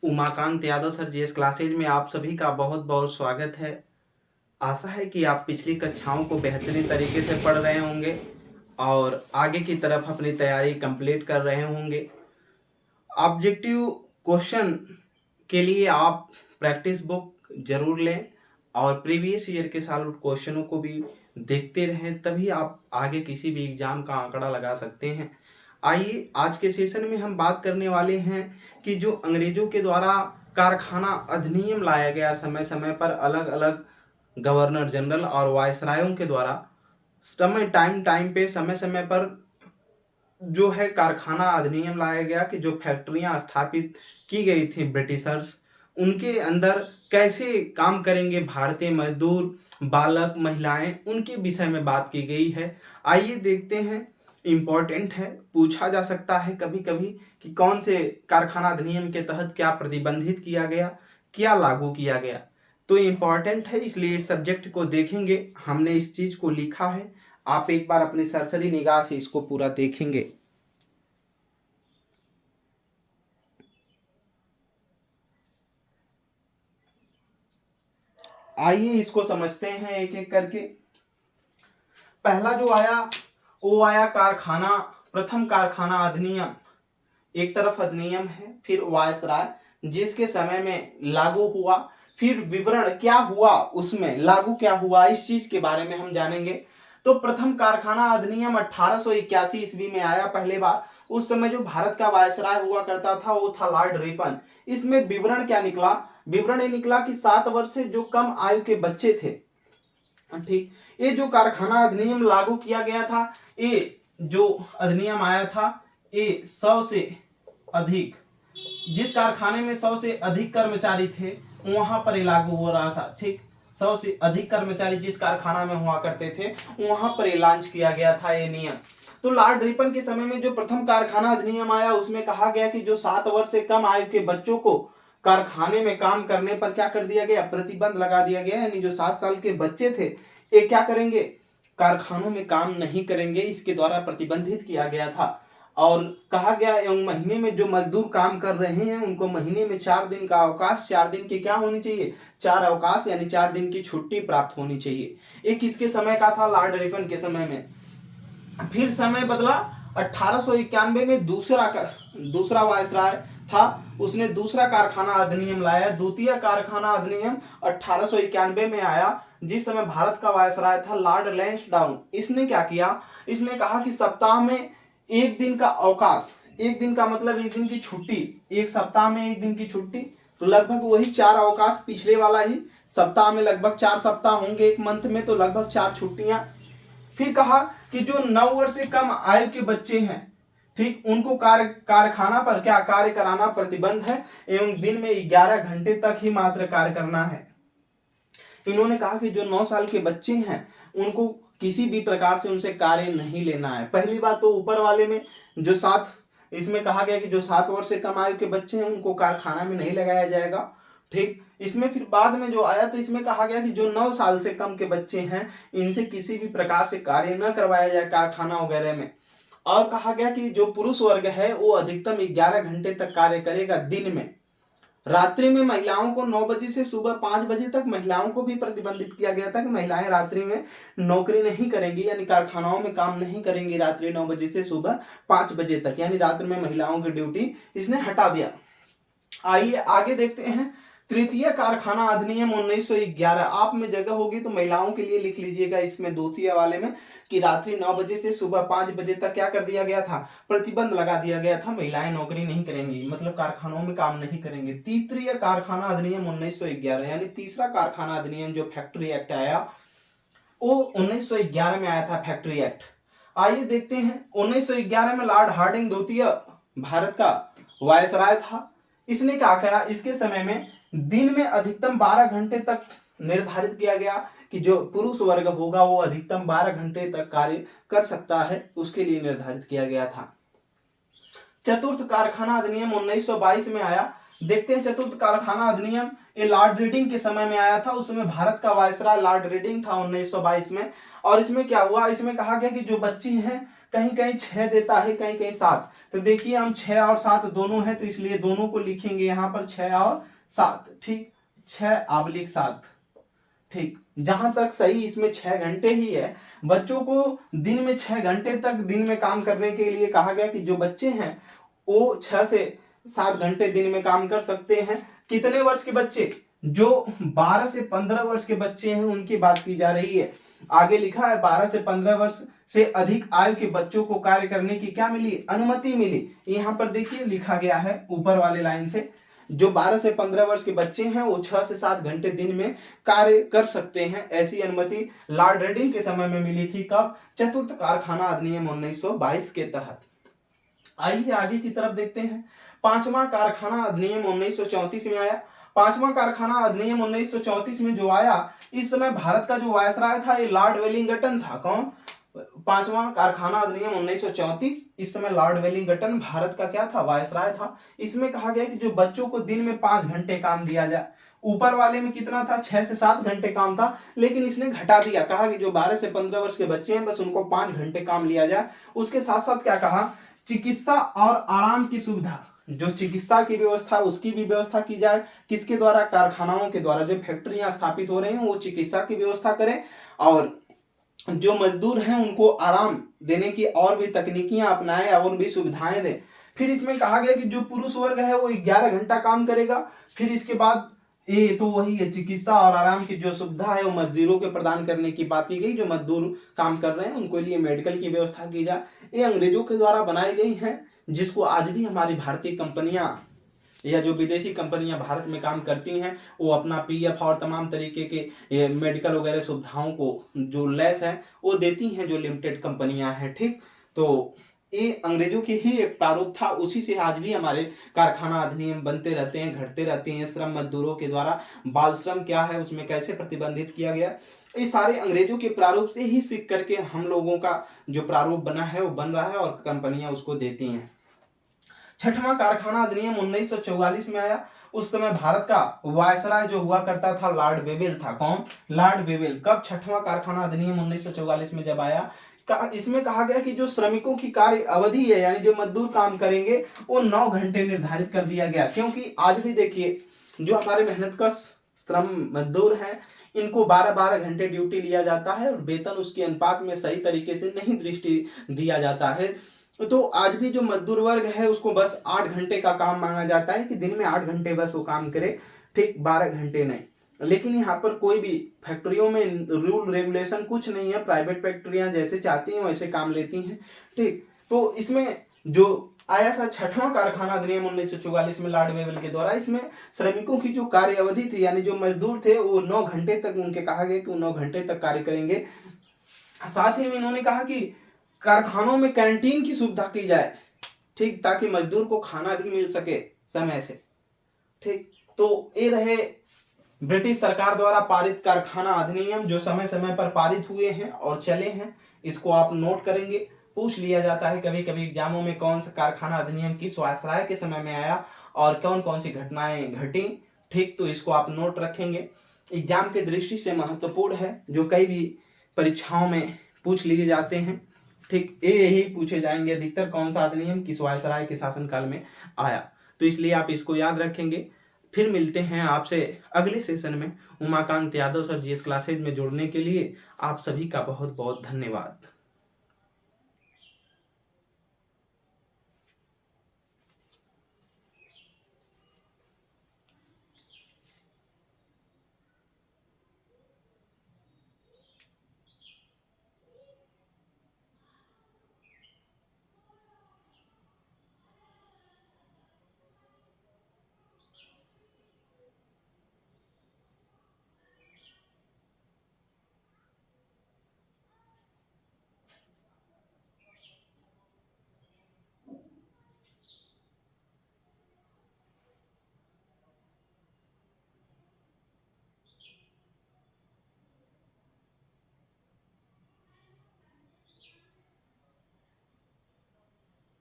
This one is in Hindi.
Umakant Yadav sir GS classes में आप सभी का बहुत बहुत स्वागत है। आशा है कि आप पिछली कक्षाओं को बेहतरीन तरीके से पढ़ रहे होंगे और आगे की तरफ अपनी तैयारी कंप्लीट कर रहे होंगे। ऑब्जेक्टिव क्वेश्चन के लिए आप प्रैक्टिस बुक जरूर लें और प्रीवियस ईयर के साल क्वेश्चनों को भी देखते रहें, तभी आप आगे किसी भी एग्जाम का आंकड़ा लगा सकते हैं। आइए आज के सेशन में हम बात करने वाले हैं कि जो अंग्रेजों के द्वारा कारखाना अधिनियम लाया गया, समय समय पर अलग अलग गवर्नर जनरल और वायसरायों के द्वारा टाइम पे समय समय पर जो है कारखाना अधिनियम लाया गया कि जो फैक्ट्रियां स्थापित की गई थी ब्रिटिशर्स, उनके अंदर कैसे काम करेंगे भारतीय मजदूर, बालक, महिलाएं, उनके विषय में बात की गई है। आइए देखते हैं। इम्पोर्टेंट है, पूछा जा सकता है कभी कभी कि कौन से कारखाना अधिनियम के तहत क्या प्रतिबंधित किया गया, क्या लागू किया गया। तो इम्पोर्टेंट है, इसलिए इस सब्जेक्ट को देखेंगे। हमने इस चीज को लिखा है, आप एक बार अपनी सरसरी निगाह से इसको पूरा देखेंगे। आइए इसको समझते हैं एक एक करके। पहला जो आया वो आया कारखाना, प्रथम कारखाना अधिनियम। एक तरफ अधिनियम है, फिर वायसराय जिसके समय में लागू हुआ, फिर विवरण क्या हुआ, उसमें लागू क्या हुआ, इस चीज के बारे में हम जानेंगे। तो प्रथम कारखाना अधिनियम 1881 ईस्वी में आया पहले बार। उस समय जो भारत का वायसराय हुआ करता था वो था लॉर्ड रिपन। इसमें विवरण क्या निकला? विवरण ये निकला कि 7 वर्ष से जो कम आयु के बच्चे थे, ठीक, ये जो कारखाना अधिनियम लागू किया गया था, ये जो अधिनियम आया था, ये 100 से अधिक, जिस कारखाने में 100 से अधिक कर्मचारी थे वहां पर ये लागू हो रहा था। ठीक, 100 से अधिक कर्मचारी जिस कारखाना में हुआ करते थे वहां पर ये लॉन्च किया गया था ये नियम। तो लॉर्ड रिपन के समय में जो प्रथम कारखाना अधिनियम आया उसमें कहा गया कि जो 7 वर्ष से कम आयु के बच्चों को कारखाने में काम करने पर क्या कर दिया गया, प्रतिबंध लगा दिया गया। यानी जो 7 साल के बच्चे थे ये क्या करेंगे, कारखानों में काम नहीं करेंगे, इसके द्वारा प्रतिबंधित किया गया था। और कहा गया एवं महीने में जो मजदूर काम कर रहे हैं उनको महीने में 4 दिन का अवकाश, 4 दिन की क्या होनी चाहिए, 4 अवकाश यानी 4 दिन की छुट्टी प्राप्त होनी चाहिए। एक किसके समय का था, लॉर्ड रिपन के समय में। फिर समय बदला, 1891 में दूसरा वायसराय था, उसने दूसरा कारखाना अधिनियम लाया। द्वितीय कारखाना अधिनियम 1891 में आया, जिस समय भारत का वायसराय था लॉर्ड लैंसडाउन। इसने क्या किया, इसने कहा कि सप्ताह में एक दिन का अवकाश, एक दिन का मतलब एक दिन की छुट्टी, एक सप्ताह में एक दिन की छुट्टी, तो लगभग वही 4 अवकाश पिछले वाला ही। सप्ताह में लगभग 4 सप्ताह होंगे एक मंथ में, तो लगभग 4 छुट्टियां। फिर कहा कि जो 9 वर्ष से कम आयु के बच्चे हैं, ठीक, उनको कारखाना पर क्या कार्य कराना प्रतिबंध है एवं दिन में 11 घंटे तक ही मात्र कार्य करना है। इन्होंने कहा कि जो 9 साल के बच्चे हैं उनको किसी भी प्रकार से उनसे कार्य नहीं लेना है। पहली बात तो ऊपर वाले में जो 7, इसमें कहा गया कि जो 7 वर्ष से कम आयु के बच्चे हैं उनको कारखाना में नहीं लगाया जाएगा। ठीक, इसमें फिर बाद में जो आया तो इसमें कहा गया कि जो 9 साल से कम के बच्चे हैं इनसे किसी भी प्रकार से कार्य न करवाया जाए कारखाना वगैरह में। और कहा गया कि जो पुरुष वर्ग है वो अधिकतम 11 घंटे तक कार्य करेगा दिन में। रात्रि में महिलाओं को 9 बजे से सुबह 5 बजे तक महिलाओं को भी प्रतिबंधित किया गया था कि महिलाएं रात्रि में नौकरी नहीं करेंगी, यानी कारखानाओं में काम नहीं करेंगी रात्रि 9 बजे से सुबह 5 बजे तक, यानी रात्रि में महिलाओं की ड्यूटी इसने हटा दिया। आइए आगे देखते हैं। तृतीय कारखाना अधिनियम 1911, आप में जगह होगी तो महिलाओं के लिए लिख लीजिएगा इसमें द्वितीय वाले में कि रात्रि 9 बजे से सुबह 5 बजे तक क्या कर दिया गया था, प्रतिबंध लगा दिया गया था, महिलाएं नौकरी नहीं करेंगी, मतलब कारखानों में काम नहीं करेंगे। तीसरी कारखाना अधिनियम 1911, यानी तीसरा कारखाना अधिनियम जो फैक्ट्री एक्ट आया वो 1911 में आया था, फैक्ट्री एक्ट। आइए देखते हैं। 1911 में लॉर्ड हार्डिंग द्वितीय भारत का वायसराय था। इसने क्या किया, इसके समय में दिन में अधिकतम 12 घंटे तक निर्धारित किया गया कि जो पुरुष वर्ग होगा वो अधिकतम 12 घंटे तक कार्य कर सकता है, उसके लिए निर्धारित किया गया था। चतुर्थ कारखाना अधिनियम 1922 में आया। देखते हैं चतुर्थ कारखाना अधिनियम, ये लॉर्ड रीडिंग के समय में आया था। उस समय भारत का वायसराय लॉर्ड रीडिंग था 1922 में। और इसमें क्या हुआ, इसमें कहा गया कि जो बच्ची हैं कहीं कहीं 6 देता है, कहीं कहीं 7। तो देखिए हम 6 और 7 दोनों है, तो इसलिए दोनों को लिखेंगे यहाँ पर 6 और 7। ठीक, 6/7। ठीक, जहां तक सही इसमें 6 घंटे ही है। बच्चों को दिन में 6 घंटे तक दिन में काम करने के लिए कहा गया कि जो बच्चे हैं वो 6 से 7 घंटे दिन में काम कर सकते हैं। कितने वर्ष के बच्चे? जो 12 से 15 वर्ष के बच्चे हैं उनकी बात की जा रही है। आगे लिखा है 12 से 15 वर्ष से अधिक आयु के बच्चों को कार्य करने की क्या मिली? अनुमति मिली। यहाँ पर देखिए लिखा गया है ऊपर वाले लाइन से, जो 12 से 15 वर्ष के बच्चे हैं वो 6 से 7 घंटे दिन में कार्य कर सकते हैं। ऐसी अनुमति लॉर्ड रेडिंग के समय में मिली थी। कब? चतुर्थ कारखाना अधिनियम 1922 के तहत। आइए आगे की तरफ देखते हैं। पांचवा कारखाना अधिनियम 1934 में आया। पांचवा कारखाना अधिनियम 1934 में जो आया, इस समय भारत का जो वायसराय था ये लॉर्ड वेलिंगटन था। कौन? पांचवा कारखाना अधिनियम 1934, इस समय लॉर्ड वेलिंगटन भारत का क्या था? वायसराय था। इसमें कहा गया कि जो बच्चों को दिन में 5 घंटे काम दिया जाए। ऊपर वाले में कितना था? 6 से 7 घंटे काम था, लेकिन इसने घटा दिया। कहा कि जो 12 से 15 वर्ष के बच्चे हैं बस उनको 5 घंटे काम लिया जाए। उसके साथ साथ क्या कहा? चिकित्सा और आराम की सुविधा, जो चिकित्सा की व्यवस्था उसकी भी व्यवस्था की जाए। किसके द्वारा? कारखानाओं के द्वारा। जो फैक्ट्रियां स्थापित हो रही हैं वो चिकित्सा की व्यवस्था करें, और जो मजदूर हैं उनको आराम देने की और भी तकनीकियां अपनाएं और भी सुविधाएं दें। फिर इसमें कहा गया कि जो पुरुष वर्ग है वो 11 घंटा काम करेगा। फिर इसके बाद ये तो वही है, चिकित्सा और आराम की जो सुविधा है वो मजदूरों के प्रदान करने की बात की गई। जो मजदूर काम कर रहे हैं उनको लिए मेडिकल की व्यवस्था की जाए। ये अंग्रेजों के द्वारा बनाई गई हैं, जिसको आज भी हमारी भारतीय कंपनियां या जो विदेशी कंपनियां भारत में काम करती हैं वो अपना पीएफ और तमाम तरीके के मेडिकल वगैरह सुविधाओं को जो लेस है वो देती हैं, जो लिमिटेड कंपनियां हैं। ठीक, तो ये अंग्रेजों के ही एक प्रारूप था, उसी से आज भी हमारे कारखाना अधिनियम बनते रहते हैं, घटते रहते हैं। श्रम मजदूरों के द्वारा बाल श्रम क्या है, उसमें कैसे प्रतिबंधित किया गया, ये सारे अंग्रेजों के प्रारूप से ही सीख करके हम लोगों का जो प्रारूप बना है वो बन रहा है और कंपनियां उसको देती हैं। छठवां कारखाना अधिनियम 1944 में आया। उस समय भारत का वायसराय जो हुआ करता था लॉर्ड वेवेल था। कौन? Lord Wavell. कब? छठवां कारखाना अधिनियम 1944 में जब आया, इसमें कहा गया कि जो श्रमिकों की कार्य अवधि है, यानी जो मजदूर काम करेंगे वो 9 घंटे निर्धारित कर दिया गया। क्योंकि आज भी देखिए जो हमारे मेहनतकश श्रम मजदूर हैं इनको 12-12 घंटे ड्यूटी लिया जाता है और वेतन उसके अनुपात में सही तरीके से नहीं दृष्टि दिया जाता है। तो आज भी जो मजदूर वर्ग है उसको बस 8 घंटे का काम मांगा जाता है कि दिन में 8 घंटे बस वो काम करे। ठीक, 12 घंटे नहीं। लेकिन यहाँ पर कोई भी फैक्ट्रियों में रूल रेगुलेशन कुछ नहीं है। प्राइवेट फैक्ट्रियां जैसे चाहती हैं वैसे काम लेती हैं। ठीक, तो इसमें जो आया था छठवां कारखाना अधिनियम 1944 में लॉर्ड वेवेल के द्वारा, इसमें श्रमिकों की जो कार्य अवधि थी, यानी जो मजदूर थे वो 9 घंटे तक, उनके कहा गया कि वो 9 घंटे तक कार्य करेंगे। साथ ही में इन्होंने कहा कि कारखानों में कैंटीन की सुविधा की जाए। ठीक, ताकि मजदूर को खाना भी मिल सके समय से। ठीक, तो ये रहे ब्रिटिश सरकार द्वारा पारित कारखाना अधिनियम, जो समय समय पर पारित हुए हैं और चले हैं। इसको आप नोट करेंगे। पूछ लिया जाता है कभी कभी एग्जामों में कौन सा कारखाना अधिनियम किस वायसराय के समय में आया और कौन कौन सी घटनाएं घटी। ठीक, तो इसको आप नोट रखेंगे। एग्जाम के दृष्टि से महत्वपूर्ण है, जो कई भी परीक्षाओं में पूछ लिए जाते हैं। ठीक, ये यही पूछे जाएंगे अधिकतर, कौन सा अधिनियम किस वायसराय के शासनकाल में आया। तो इसलिए आप इसको याद रखेंगे। फिर मिलते हैं आपसे अगले सेशन में। Umakant Yadav sir GS classes में जुड़ने के लिए आप सभी का बहुत बहुत धन्यवाद।